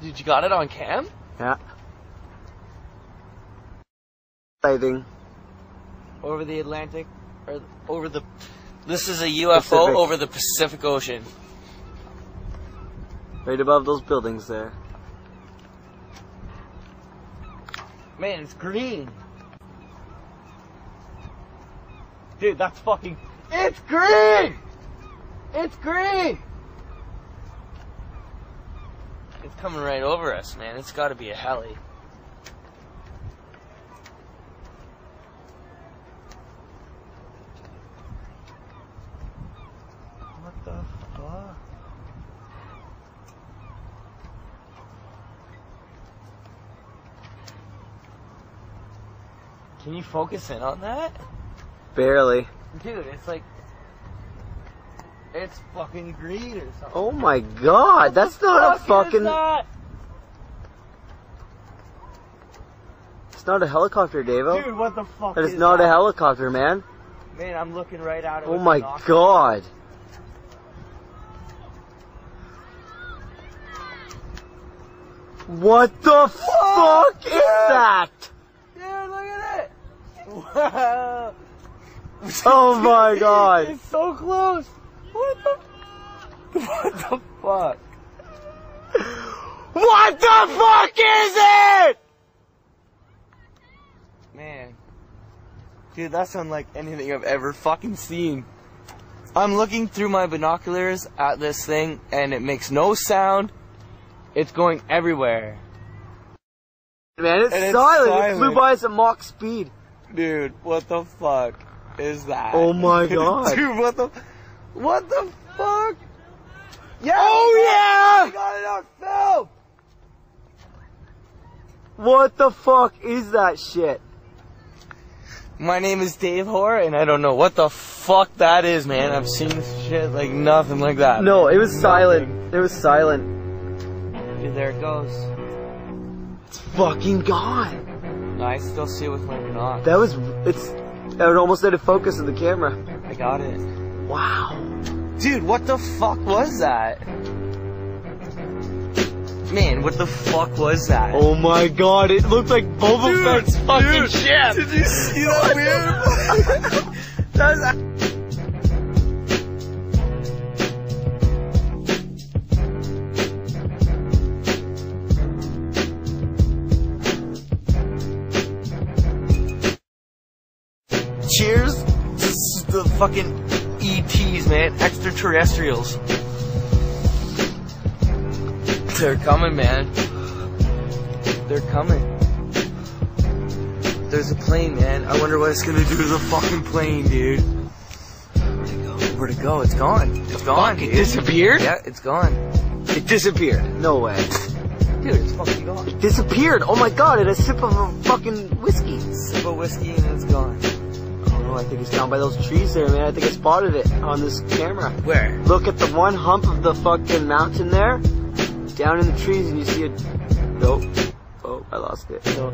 Dude, you got it on cam? Yeah. Sighting. Over the Atlantic, or over the... This is a UFO Pacific. over the Pacific Ocean. Right above those buildings there. Man, it's green. Dude, that's fucking... It's green! It's green! It's coming right over us, man. It's gotta be a heli. What the fuck? Can you focus in on that? Barely. Dude, it's like... It's fucking green or something. Oh my god, that's not a fucking... It's not a helicopter, Davo. Dude, what the fuck That is not a helicopter, man. Man, I'm looking right at it. Oh my god. What the fuck is that? Dude, look at it! Wow! Oh my god. It's so close! What the fuck? What the fuck is it? Man. Dude, that's unlike anything I've ever fucking seen. I'm looking through my binoculars at this thing and it makes no sound. It's going everywhere. Man, it's And silent. It flew by us at Mach speed. Dude, what the fuck is that? Oh my god. Dude, what the fuck? Yeah! Oh We got it on film! What the fuck is that shit? My name is Dave Hoare, and I don't know what the fuck that is, man. I've seen shit like nothing like that. No, it was silent. It was silent. Dude, there it goes. It's fucking gone. No, I still see it with my binoc. That was, it's almost out of focus of the camera. I got it. Wow. Dude, what the fuck was that? Man, what the fuck was that? Oh my god, it looked like Boba Fett's fucking ship. Did you see that weird? That was... Cheers to the fucking ETs, man. Extraterrestrials. They're coming, man. They're coming. There's a plane, man. I wonder what it's gonna do to the fucking plane, dude. Where'd it go? Where'd it go? It's gone. It's gone. Fuck, it disappeared? Yeah, it's gone. It disappeared. No way. Dude, it's fucking gone. It disappeared. Oh my god, it had a sip of a fucking whiskey. Sip of whiskey and it's gone. Oh, I think it's down by those trees there, man. I think I spotted it on this camera. Where? Look at the one hump of the fucking mountain there. Down in the trees and you see it. Nope. Oh, I lost it. No.